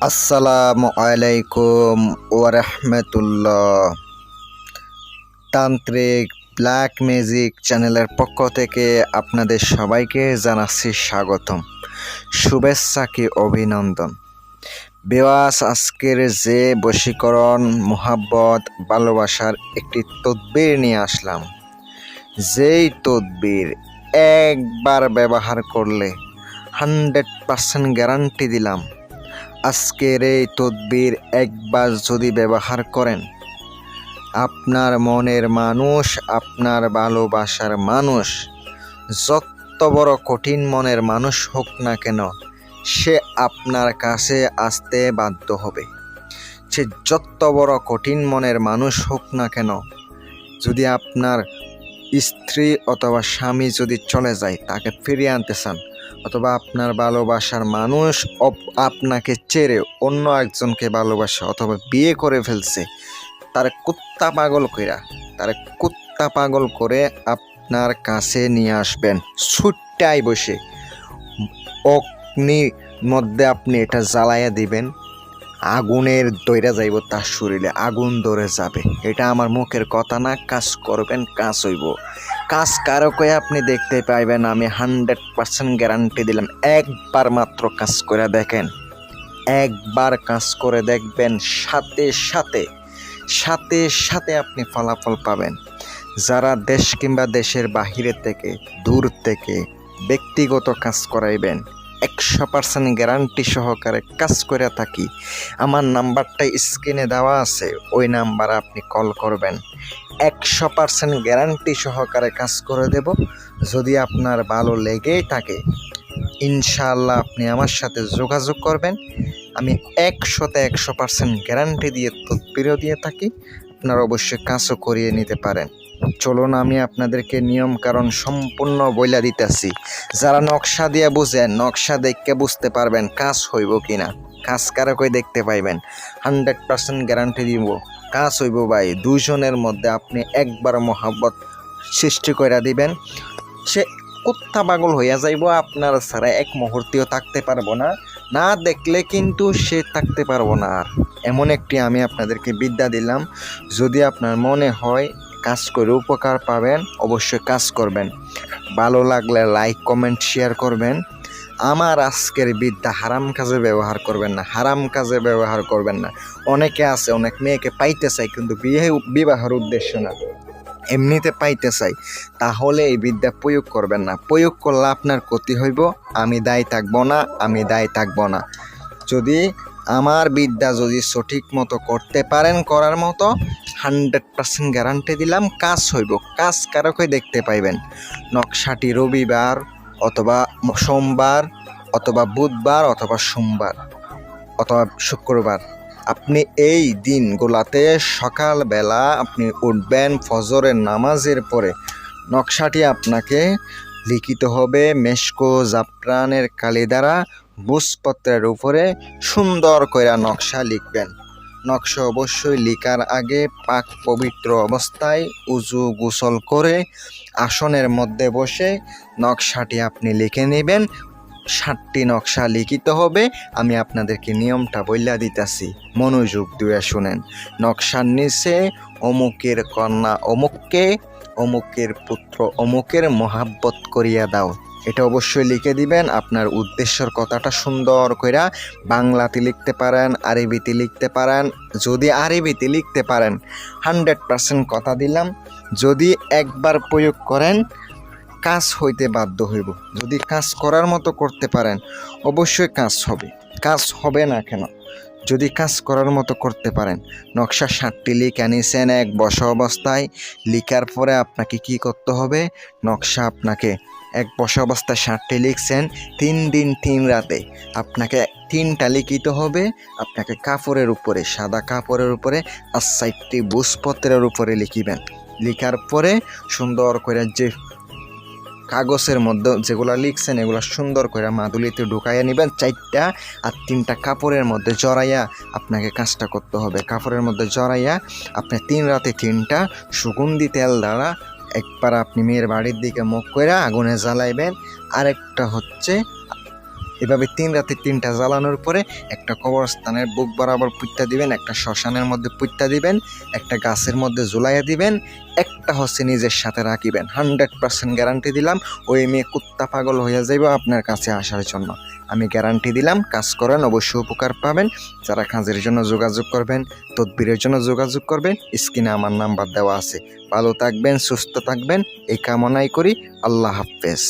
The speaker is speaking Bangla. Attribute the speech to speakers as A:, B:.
A: আসসালামু আলাইকুম ওয়া রাহমাতুল্লাহ। তান্ত্রিক ব্ল্যাক ম্যাজিক চ্যানেলের পক্ষ থেকে আপনাদের সবাইকে জানাচ্ছি স্বাগতম, শুভেচ্ছা কি অভিনন্দন। বেওয়াস, আজকের যে বশীকরণ, মোহাব্বত, ভালোবাসার একটি তদবির নিয়ে আসলাম। যেই তদবির একবার ব্যবহার করলে 100% গ্যারান্টি দিলাম, আজকের এই তদবির একবার যদি ব্যবহার করেন, আপনার মনের মানুষ, আপনার ভালোবাসার মানুষ, যত বড় কঠিন মনের মানুষ হোক না কেন, সে আপনার কাছে আসতে বাধ্য হবে। সে যত বড় কঠিন মনের মানুষ হোক না কেন, যদি আপনার স্ত্রী অথবা স্বামী যদি চলে যায়, তাকে ফিরিয়ে আনতে চান, অথবা আপনার ভালোবাসার মানুষ আপনাকে ছেড়ে অন্য একজনকে ভালোবাসে অথবা বিয়ে করে ফেলছে, তার কুত্তা পাগল করে আপনার কাছে নিয়ে আসবেন। ছুট্টাই বসে অগ্নির মধ্যে আপনি এটা জ্বালাইয়া দিবেন, আগুনের দইরা যাইব, তার শরীরে আগুন ধরে যাবে। এটা আমার মুখের কথা না, কাজ করবেন, কাজ হইব। কাজ কারো কয়ে আপনি দেখতে পাইবেন, আমি 100% গ্যারান্টি দিলাম। একবার মাত্র কাজ করে দেখেন, একবার কাজ করে দেখবেন, সাথে সাথে সাথে সাথে আপনি ফলাফল পাবেন। যারা দেশ কিংবা দেশের বাহিরে থেকে, দূর থেকে ব্যক্তিগত কাজ করাইবেন, 100% গ্যারান্টি সহকারে কাজ করে থাকি, আমার নাম্বারটা স্ক্রিনে দেওয়া আছে, ওই নাম্বারে আপনি কল করবেন। 100% গ্যারান্টি সহকারে কাজ করে দেব। যদি আপনার ভালো লেগেই থাকে, ইনশাআল্লাহ আপনি আমার সাথে যোগাযোগ করবেন। আমি 100% গ্যারান্টি দিয়ে তদবিরও দিয়ে থাকি, আপনারা অবশ্যই কাজও করিয়ে নিতে পারেন। চলুন আমি আপনাদেরকে নিয়ম কারণ সম্পূর্ণ বইলা দিতেছি। যারা নকশা দিয়ে বুঝেন, নকশা দেখে বুঝতে পারবেন কাজ হইব কিনা। কাজ কারকই দেখতে পাইবেন, 100% গ্যারান্টি দিব কাজ হইব ভাই। দুজনের মধ্যে আপনি একবার মহাব্বত সৃষ্টি করে দিবেন, সে কুত্তা পাগল হইয়া যাইব, আপনার ছাড়া এক মুহূর্তেও থাকতে পারবো না, না দেখলে কিন্তু সে থাকতে পারবো না আর। এমন একটি আমি আপনাদেরকে বিদ্যা দিলাম। যদি আপনার মনে হয় কাজ করে উপকার পাবেন, অবশ্যই কাজ করবেন। ভালো লাগলে লাইক, কমেন্ট, শেয়ার করবেন। আমার আজকের বিদ্যা হারাম কাজে ব্যবহার করবেন না, হারাম কাজে ব্যবহার করবেন না। অনেকে আছে, অনেক মেয়েকে পাইতে চায়, কিন্তু বিবাহের উদ্দেশ্য না, এমনিতে পাইতে চাই, তাহলে এই বিদ্যা প্রয়োগ করবেন না। প্রয়োগ করলে আপনার ক্ষতি হইব, আমি দায়ী থাকবো না, আমি দায়ী থাকবো না। যদি আমার বিদ্যা যদি সঠিক মতো করতে পারেন, করার মতো, 100% গ্যারান্টি দিলাম কাজ হইব। কাজ কারকই দেখতে পাইবেন। নকশাটি রবিবার অথবা সোমবার অথবা বুধবার অথবা সোমবার অথবা শুক্রবার, আপনি এই দিনগুলাতে সকালবেলা আপনি উঠবেন, ফজরের নামাজের পরে নকশাটি আপনাকে লিখিত হবে মেশকো জাফরানের কালি দ্বারা। বুঝপত্রের উপরে সুন্দর করে নকশা লিখবেন। নকশা অবশ্যই লিখার আগে পাক পবিত্র অবস্থায় উজু গোসল করে আসনের মধ্যে বসে নকশাটি আপনি লিখে নেবেন। 7টি নকশা লিখিত হবে। আমি আপনাদেরকে নিয়মটা বইলা দিতেছি, মনোযোগ দিয়ে শুনেন। নকশার নিচে অমুকের কন্যা অমুককে, অমুকের পুত্র অমুকের মহাব্বত করিয়া দাও, এটা অবশ্যই লিখে দিবেন। আপনার উদ্দেশ্যের কথাটা সুন্দর কইরা বাংলাতে লিখতে পারেন, আরবিতে লিখতে পারেন। যদি আরবিতে লিখতে পারেন, 100% কথা দিলাম, যদি একবার প্রয়োগ করেন, কাজ হইতে বাধ্য হইব। যদি কাজ করার মতো করতে পারেন, অবশ্যই কাজ হবে। কাজ হবে না কেন? যদি কাজ করার মতো করতে পারেন। নকশা 7টি লিখে নিছেন এক বসা অবস্থায়। লিখার পরে আপনাকে কি করতে হবে? নকশা আপনাকে এক বসা অবস্থায় 7টি লিখছেন, 3 দিন 3 রাতে আপনাকে 3টা লিখিত হবে। আপনাকে কাপড়ের উপরে, সাদা কাপড়ের উপরে আর 4টি বুঝপত্রের উপরে লিখিবেন। লিখার পরে সুন্দর করে যে কাগজের মধ্যে যেগুলো লিখছেন, এগুলো সুন্দর করে মাদুলিতে ঢুকাইয়া নেবেন 4টা, আর 3টা কাপড়ের মধ্যে জড়াইয়া আপনাকে কাজটা করতে হবে। কাপড়ের মধ্যে জড়াইয়া আপনি 3 রাতে 3টা সুগন্ধি তেল দ্বারা একবার আপনি মেয়ের বাড়ির দিকে মুখ করে আগুনে জ্বালাইবেন। আরেকটা হচ্ছে এভাবে 3 রাতে 3টা জ্বালানোর পরে একটা কবরস্থানের বুক বরাবর পুঁতটা দিবেন, একটা শ্মশানের মধ্যে পুঁতটা দিবেন, একটা গাছের মধ্যে ঝুলাইয়া দিবেন, একটা হচ্ছে নিজের সাথে রাখিবেন। 100% গ্যারান্টি দিলাম, ওই মেয়ে কুত্তা পাগল হয়ে যাইব আপনার কাছে আসার জন্য। আমি গ্যারান্টি দিলাম, কাজ করেন, অবশ্যই উপকার পাবেন। যারা কাজের জন্য যোগাযোগ করবেন, তদবিরের জন্য যোগাযোগ করবেন, স্ক্রিনে আমার নাম্বার দেওয়া আছে। ভালো থাকবেন, সুস্থ থাকবেন, এই কামনাই করি। আল্লাহ হাফেজ।